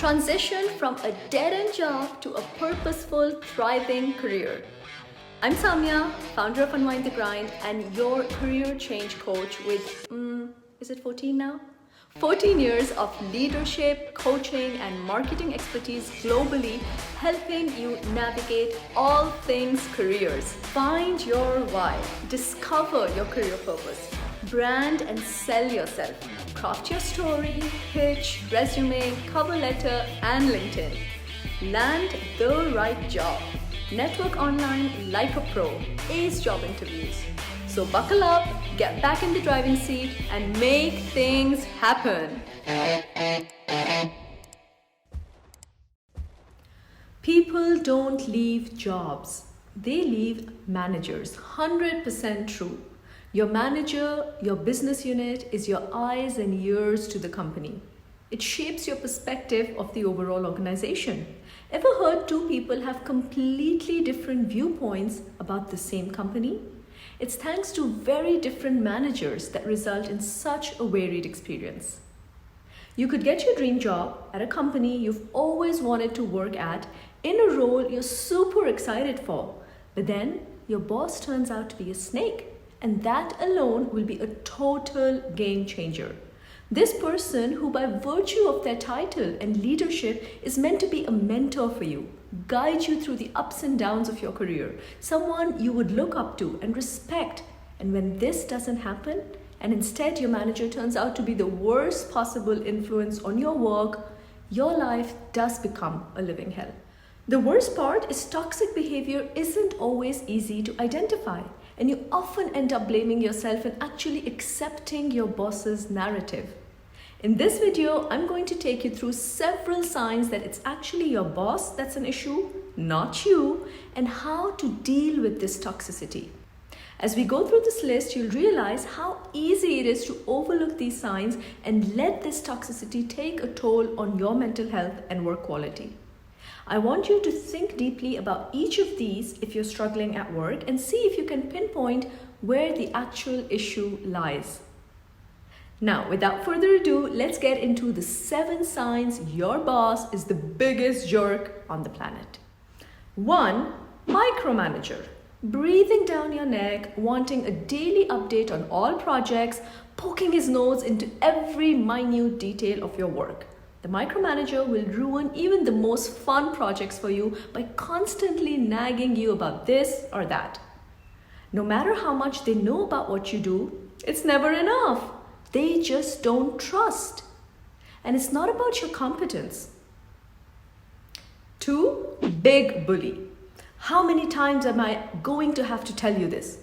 Transition from a dead-end job to a purposeful, thriving career. I'm Samya, founder of Unwind the Grind and your career change coach with, is it 14 now? 14 years of leadership, coaching, and marketing expertise globally, helping you navigate all things careers. Find your why, discover your career purpose, brand and sell yourself, craft your story, pitch, resume, cover letter, and LinkedIn. Land the right job. Network online like a pro. Ace job interviews. So buckle up, get back in the driving seat, and make things happen. People don't leave jobs. They leave managers. 100% true. Your manager, your business unit is your eyes and ears to the company. It shapes your perspective of the overall organization. Ever heard two people have completely different viewpoints about the same company? It's thanks to very different managers that result in such a varied experience. You could get your dream job at a company you've always wanted to work at in a role you're super excited for, but then your boss turns out to be a snake, and that alone will be a total game changer. This person, who by virtue of their title and leadership is meant to be a mentor for you, guide you through the ups and downs of your career, someone you would look up to and respect. And when this doesn't happen, and instead your manager turns out to be the worst possible influence on your work, your life does become a living hell. The worst part is toxic behavior isn't always easy to identify, and you often end up blaming yourself and actually accepting your boss's narrative. In this video, I'm going to take you through several signs that it's actually your boss that's an issue, not you, and how to deal with this toxicity. As we go through this list, you'll realize how easy it is to overlook these signs and let this toxicity take a toll on your mental health and work quality. I want you to think deeply about each of these if you're struggling at work and see if you can pinpoint where the actual issue lies. Now, without further ado, let's get into the 7 signs your boss is the biggest jerk on the planet. 1. Micromanager. Breathing down your neck, wanting a daily update on all projects, poking his nose into every minute detail of your work. The micromanager will ruin even the most fun projects for you by constantly nagging you about this or that. No matter how much they know about what you do, it's never enough. They just don't trust. And it's not about your competence. 2. Big bully. How many times am I going to have to tell you this?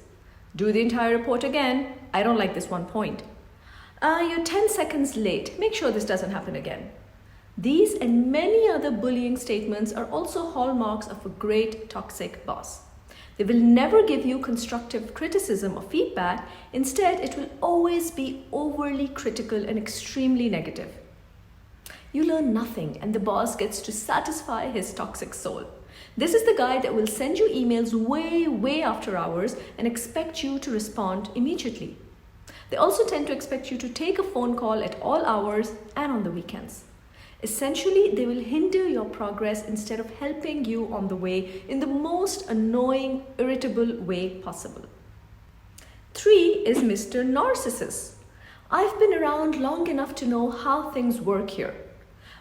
Do the entire report again. I don't like this one point. You're 10 seconds late. Make sure this doesn't happen again. These and many other bullying statements are also hallmarks of a great toxic boss. They will never give you constructive criticism or feedback. Instead, it will always be overly critical and extremely negative. You learn nothing, and the boss gets to satisfy his toxic soul. This is the guy that will send you emails way after hours and expect you to respond immediately. They also tend to expect you to take a phone call at all hours and on the weekends. Essentially, they will hinder your progress instead of helping you on the way in the most annoying, irritable way possible. 3 is Mr. Narcissus. I've been around long enough to know how things work here.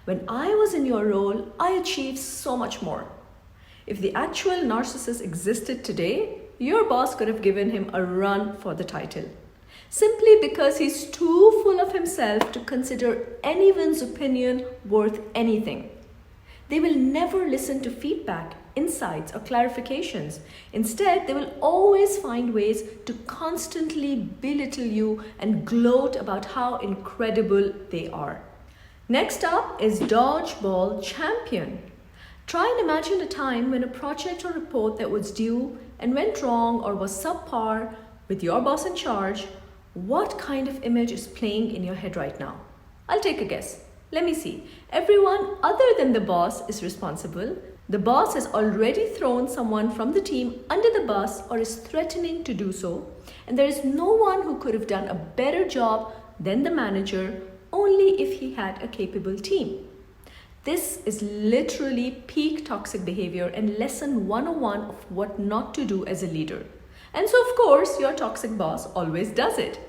When I was in your role, I achieved so much more. If the actual Narcissus existed today, your boss could have given him a run for the title. Simply because he's too full of himself to consider anyone's opinion worth anything. They will never listen to feedback, insights, or clarifications. Instead, they will always find ways to constantly belittle you and gloat about how incredible they are. Next up is dodgeball champion. Try and imagine a time when a project or report that was due and went wrong or was subpar with your boss in charge. What kind of image is playing in your head right now? I'll take a guess. Let me see. Everyone other than the boss is responsible. The boss has already thrown someone from the team under the bus or is threatening to do so. And there is no one who could have done a better job than the manager, only if he had a capable team. This is literally peak toxic behavior and lesson 101 of what not to do as a leader. And so, of course, your toxic boss always does it.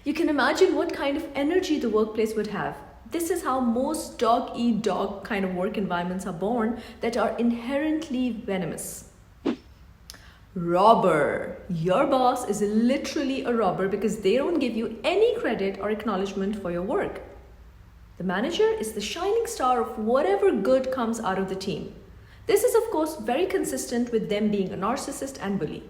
You can imagine what kind of energy the workplace would have. This is how most dog-eat-dog kind of work environments are born that are inherently venomous. Robber. Your boss is literally a robber because they don't give you any credit or acknowledgement for your work. The manager is the shining star of whatever good comes out of the team. This is, of course, very consistent with them being a narcissist and bully.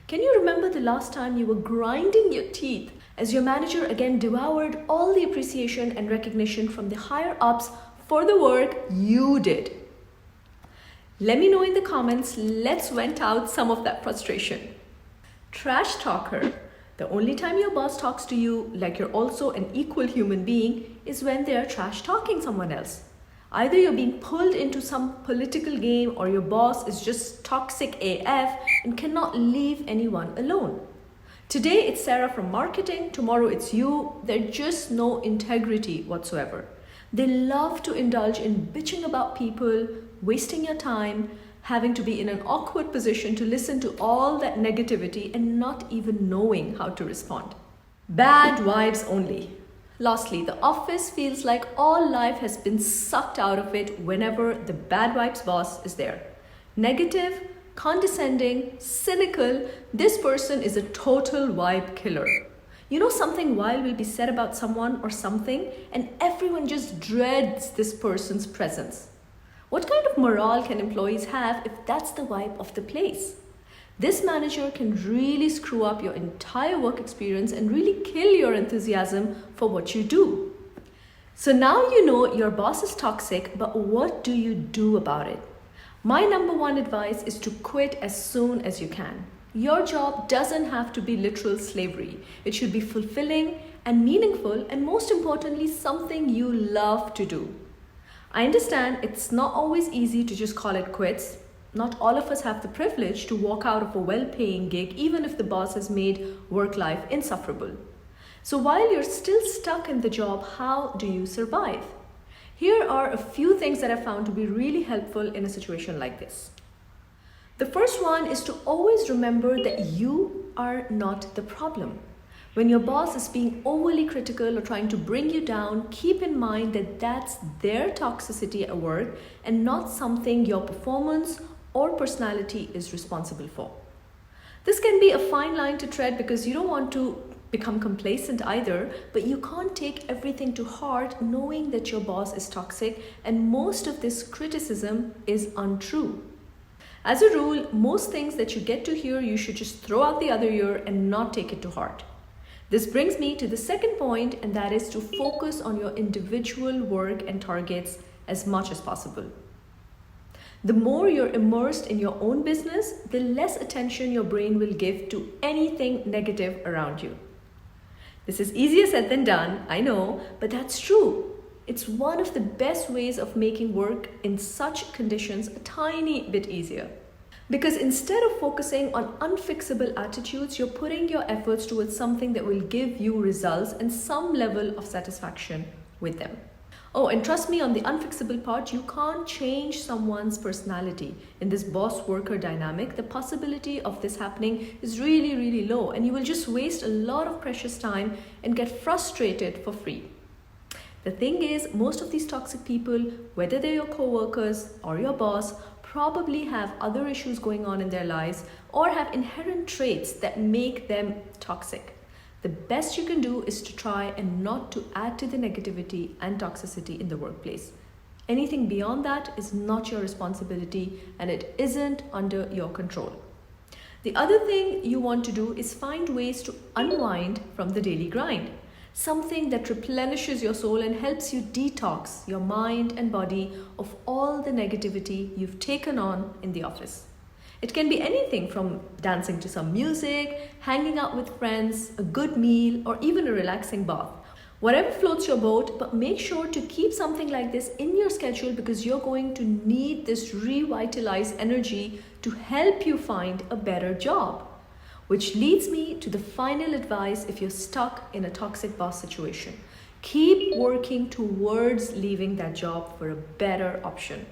Can you remember the last time you were grinding your teeth as your manager again devoured all the appreciation and recognition from the higher ups for the work you did? Let me know in the comments. Let's vent out some of that frustration. Trash talker. The only time your boss talks to you like you're also an equal human being is when they're trash talking someone else. Either you're being pulled into some political game or your boss is just toxic AF and cannot leave anyone alone. Today it's Sarah from marketing, tomorrow it's you. There's just no integrity whatsoever. They love to indulge in bitching about people, wasting your time, having to be in an awkward position to listen to all that negativity and not even knowing how to respond. Bad vibes only. Lastly, the office feels like all life has been sucked out of it whenever the bad vibes boss is there. Negative, condescending, cynical, this person is a total vibe killer. You know, something wild will be said about someone or something and everyone just dreads this person's presence. What kind of morale can employees have if that's the vibe of the place? This manager can really screw up your entire work experience and really kill your enthusiasm for what you do. So now you know your boss is toxic, but what do you do about it? My number one advice is to quit as soon as you can. Your job doesn't have to be literal slavery. It should be fulfilling and meaningful, and most importantly, something you love to do. I understand it's not always easy to just call it quits. Not all of us have the privilege to walk out of a well-paying gig even if the boss has made work life insufferable. So while you're still stuck in the job, how do you survive? Here are a few things that I found to be really helpful in a situation like this. The first one is to always remember that you are not the problem. When your boss is being overly critical or trying to bring you down, keep in mind that that's their toxicity at work and not something your performance or personality is responsible for. This can be a fine line to tread because you don't want to become complacent either, but you can't take everything to heart knowing that your boss is toxic and most of this criticism is untrue. As a rule, most things that you get to hear, you should just throw out the other ear and not take it to heart. This brings me to the second point, and that is to focus on your individual work and targets as much as possible. The more you're immersed in your own business, the less attention your brain will give to anything negative around you. This is easier said than done, I know, but that's true. It's one of the best ways of making work in such conditions a tiny bit easier. Because instead of focusing on unfixable attitudes, you're putting your efforts towards something that will give you results and some level of satisfaction with them. Oh, and trust me on the unfixable part, you can't change someone's personality. In this boss-worker dynamic, the possibility of this happening is really, really low, and you will just waste a lot of precious time and get frustrated for free. The thing is, most of these toxic people, whether they're your co-workers or your boss, probably have other issues going on in their lives or have inherent traits that make them toxic. The best you can do is to try and not to add to the negativity and toxicity in the workplace. Anything beyond that is not your responsibility and it isn't under your control. The other thing you want to do is find ways to unwind from the daily grind. Something that replenishes your soul and helps you detox your mind and body of all the negativity you've taken on in the office. It can be anything from dancing to some music, hanging out with friends, a good meal, or even a relaxing bath. Whatever floats your boat, but make sure to keep something like this in your schedule because you're going to need this revitalized energy to help you find a better job. Which leads me to the final advice if you're stuck in a toxic boss situation. Keep working towards leaving that job for a better option.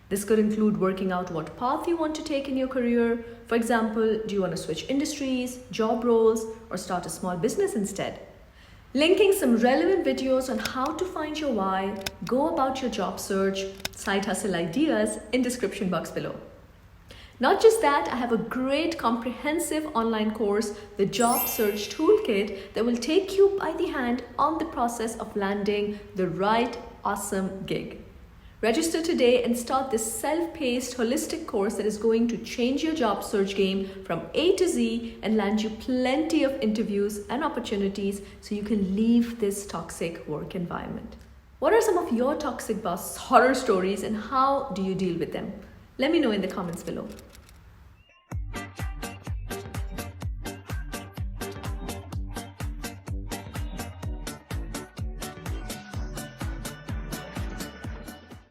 This could include working out what path you want to take in your career. For example, do you want to switch industries, job roles, or start a small business instead? Linking some relevant videos on how to find your why, go about your job search, side hustle ideas in description box below. Not just that, I have a great comprehensive online course, the Job Search Toolkit, that will take you by the hand on the process of landing the right awesome gig. Register today and start this self-paced, holistic course that is going to change your job search game from A to Z and land you plenty of interviews and opportunities so you can leave this toxic work environment. What are some of your toxic boss horror stories and how do you deal with them? Let me know in the comments below.